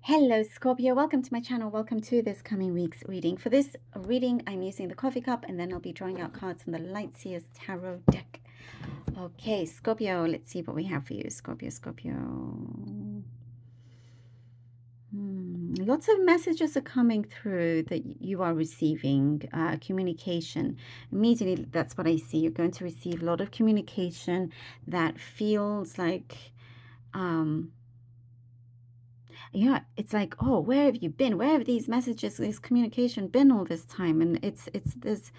Hello, Scorpio. Welcome to my channel. Welcome to this coming week's reading. For this reading, I'm using the coffee cup and then I'll be drawing out cards from the Light Seers Tarot deck. Okay, Scorpio, let's see what we have for you. Scorpio. Lots of messages are coming through that you are receiving. Communication. Immediately, that's what I see. You're going to receive a lot of communication that feels like... yeah, it's like, oh, where have you been? Where have these messages, this communication been all this time? And there's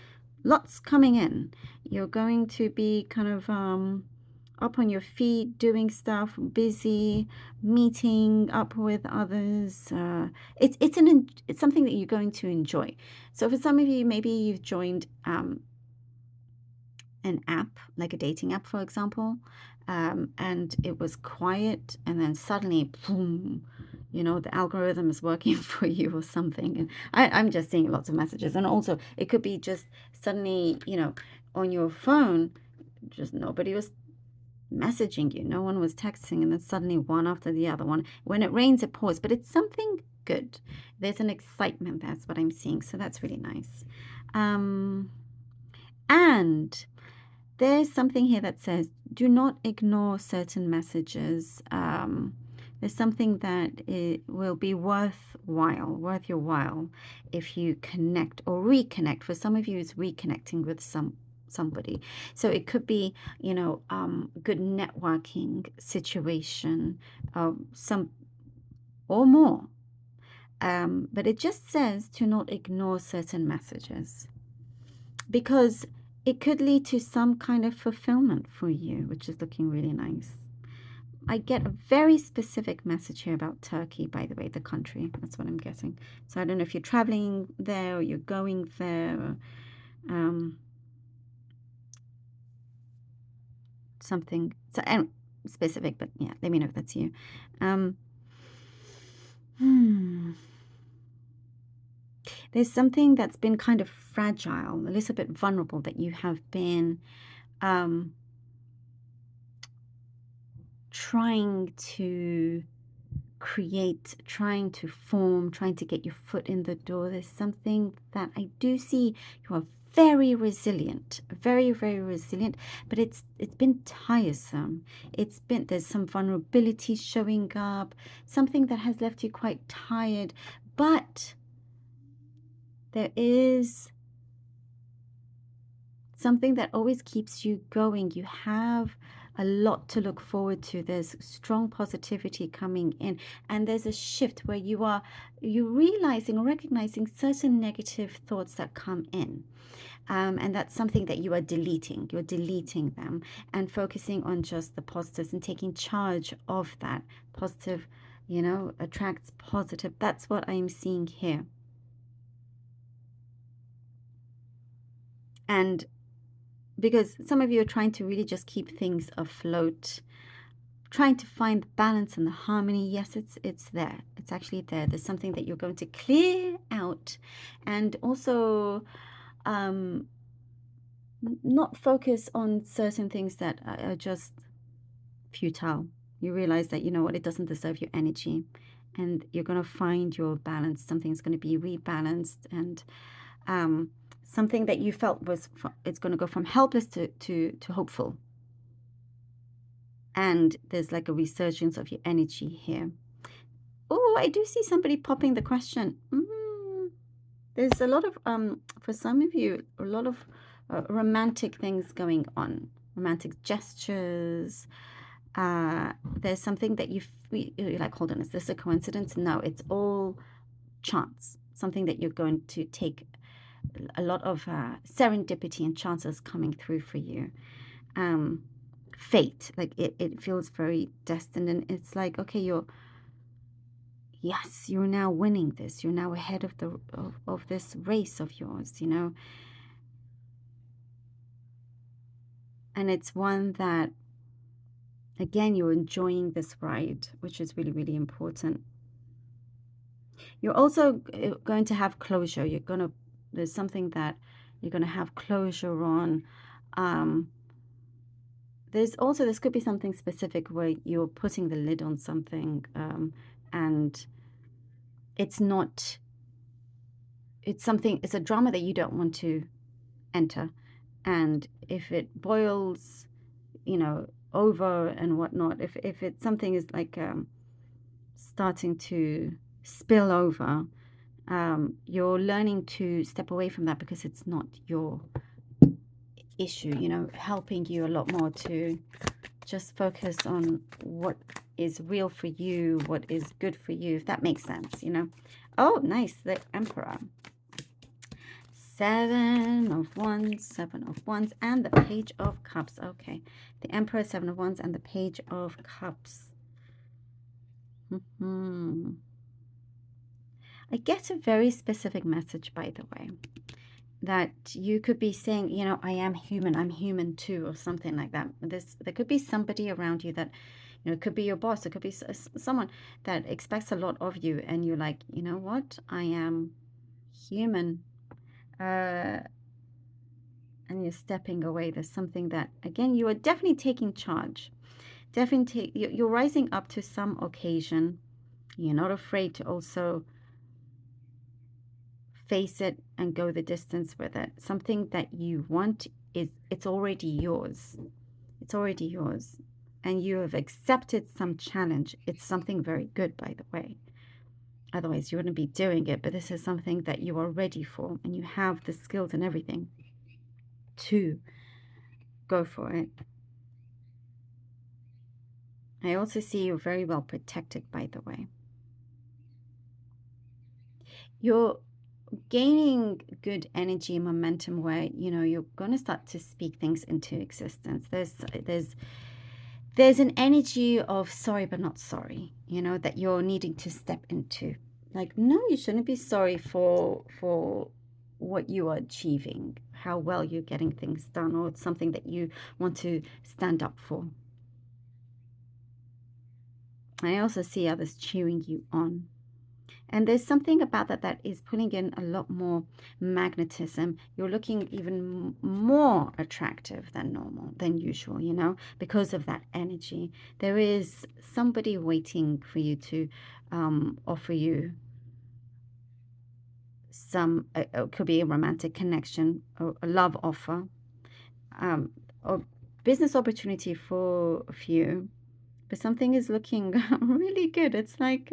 lots coming in. You're going to be kind of up on your feet, doing stuff, busy, meeting up with others. It's something that you're going to enjoy. So for some of you, maybe you've joined an app, like a dating app, for example, and it was quiet, and then suddenly, boom, the algorithm is working for you or something. And I'm just seeing lots of messages. And also, it could be just suddenly, on your phone, just nobody was messaging you. No one was texting, and then suddenly one after the other one. When it rains, it pours, but it's something good. There's an excitement. That's what I'm seeing. So that's really nice. And there's something here that says, do not ignore certain messages. There's something that it will be worth your while if you connect or reconnect. For some of you, it's reconnecting with somebody. So it could be, good networking situation, some or more. But it just says to not ignore certain messages, because it could lead to some kind of fulfillment for you, which is looking really nice. I get a very specific message here about Turkey, by the way, the country. That's what I'm getting. So I don't know if you're traveling there or you're going there, or something so specific, but yeah, let me know if that's you. There's something that's been kind of fragile, a little bit vulnerable, that you have been trying to create, trying to form, trying to get your foot in the door. There's something that I do see. You are very resilient, very, very resilient, but it's been tiresome. There's some vulnerability showing up, something that has left you quite tired, but there is something that always keeps you going. You have a lot to look forward to. There's strong positivity coming in, and there's a shift where you're realizing, recognizing certain negative thoughts that come in. And that's something that you are deleting. You're deleting them and focusing on just the positives and taking charge of that. Positive, attracts positive. That's what I'm seeing here. And because some of you are trying to really just keep things afloat, trying to find the balance and the harmony. Yes, it's there. It's actually there. There's something that you're going to clear out, and also not focus on certain things that are just futile. You realize that, it doesn't deserve your energy, and you're going to find your balance. Something's going to be rebalanced, and something that you felt it's going to go from helpless to hopeful. And there's like a resurgence of your energy here. Oh, I do see somebody popping the question. There's a lot of, for some of you, a lot of romantic things going on, romantic gestures. There's something that you're like, hold on, is this a coincidence? No, it's all chance. Something that you're going to take a lot of serendipity and chances coming through for you. Fate, like it feels very destined, and it's like, okay, you're now winning this. You're now ahead of of this race of yours, and it's one that, again, you're enjoying this ride, which is really, really important. You're also going to have closure. There's something that you're going to have closure on. This could be something specific where you're putting the lid on something, and it's not, it's a drama that you don't want to enter. And if it boils, over and whatnot, if it's something is like starting to spill over, you're learning to step away from that because it's not your issue, helping you a lot more to just focus on what is real for you, what is good for you, if that makes sense. Oh, nice, the Emperor. 7 of Wands, and the Page of Cups. Okay, the Emperor, 7 of Wands, and the Page of Cups. I get a very specific message, by the way, that you could be saying, I am human, I'm human too, or something like that. There could be somebody around you that, it could be your boss, it could be someone that expects a lot of you, and you're like, you know what, I am human. And you're stepping away. There's something that, again, you are definitely taking charge. Definitely, you're rising up to some occasion. You're not afraid to also face it and go the distance with it. Something that you want it's already yours. It's already yours. And you have accepted some challenge. It's something very good, by the way. Otherwise, you wouldn't be doing it. But this is something that you are ready for, and you have the skills and everything to go for it. I also see you're very well protected, by the way. You're gaining good energy and momentum where, you're going to start to speak things into existence. There's an energy of sorry but not sorry, that you're needing to step into. Like, no, you shouldn't be sorry for what you are achieving, how well you're getting things done, or it's something that you want to stand up for. I also see others cheering you on. And there's something about that is pulling in a lot more magnetism. You're looking even more attractive than normal, than usual, because of that energy. There is somebody waiting for you to offer you some, it could be a romantic connection, or a love offer, or business opportunity for a few. But something is looking really good. It's like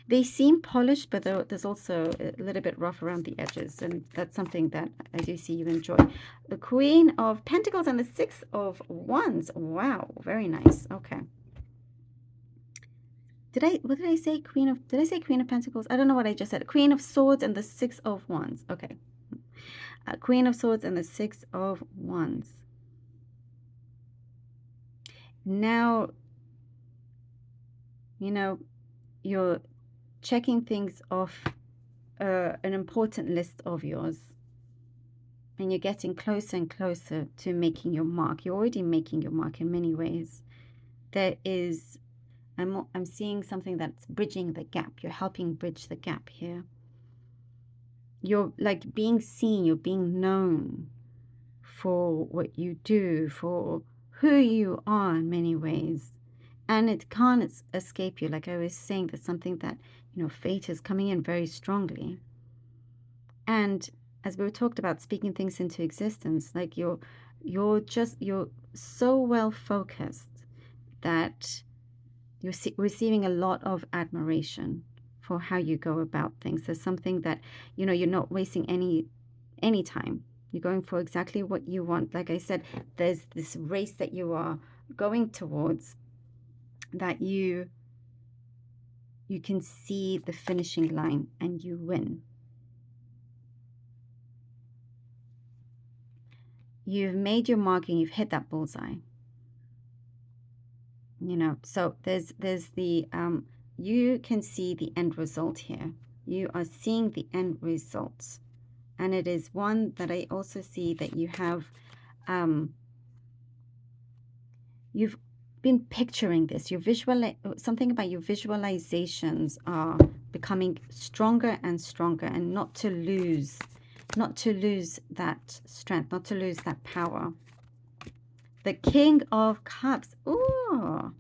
they seem polished, but there's also a little bit rough around the edges, and that's something that I do see you enjoy. The Queen of Pentacles and the 6 of Wands. Wow, very nice. Okay. What did I say? Did I say Queen of Pentacles? I don't know what I just said. Queen of Swords and the 6 of Wands. Okay. Queen of Swords and the 6 of Wands. Now, you're checking things off an important list of yours, and you're getting closer and closer to making your mark. You're already making your mark in many ways. I'm seeing something that's bridging the gap. You're helping bridge the gap here. You're like being seen, you're being known for what you do, for who you are in many ways. And it can't escape you. Like I was saying, that's something that, fate is coming in very strongly. And as we talked about speaking things into existence, like you're so well focused that you're receiving a lot of admiration for how you go about things. There's something that, you're not wasting any time. You're going for exactly what you want. Like I said, there's this race that you are going towards that you can see the finishing line and you win. You've made your mark and you've hit that bullseye. So there's the you can see the end result here. You are seeing the end results, and it is one that I also see that you have you've been picturing this. Something about your visualizations are becoming stronger and stronger, and not to lose that strength, not to lose that power. The King of Cups. Ooh,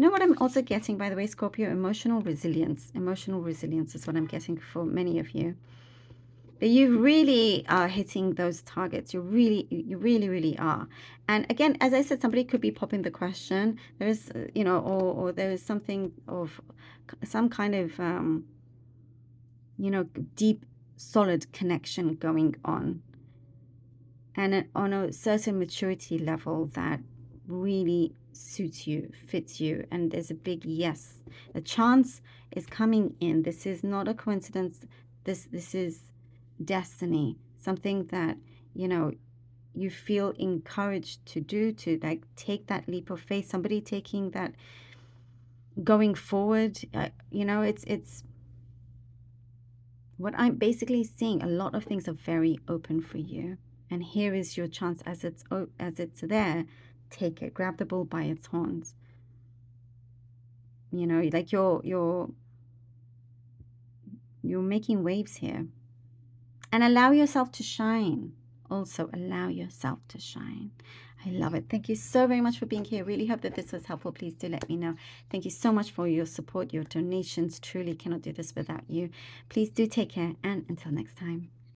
You know what I'm also getting, by the way, Scorpio? Emotional resilience. Emotional resilience is what I'm getting for many of you. But you really are hitting those targets. You really are. And again, as I said, somebody could be popping the question. There is, you know, or there is something of some kind of, you know, deep, solid connection going on. And on a certain maturity level that really suits you, fits you, and there's a big yes. A chance is coming in. This is not a coincidence. This is destiny. Something that, you know, you feel encouraged to do, to like take that leap of faith. Somebody taking that, going forward. You know, it's what I'm basically seeing. A lot of things are very open for you. And here is your chance as it's there. Take it. Grab the bull by its horns. You know, like you're making waves here. And allow yourself to shine. Also, allow yourself to shine. I love it. Thank you so very much for being here. Really hope that this was helpful. Please do let me know. Thank you so much for your support, your donations. Truly cannot do this without you. Please do take care. And until next time.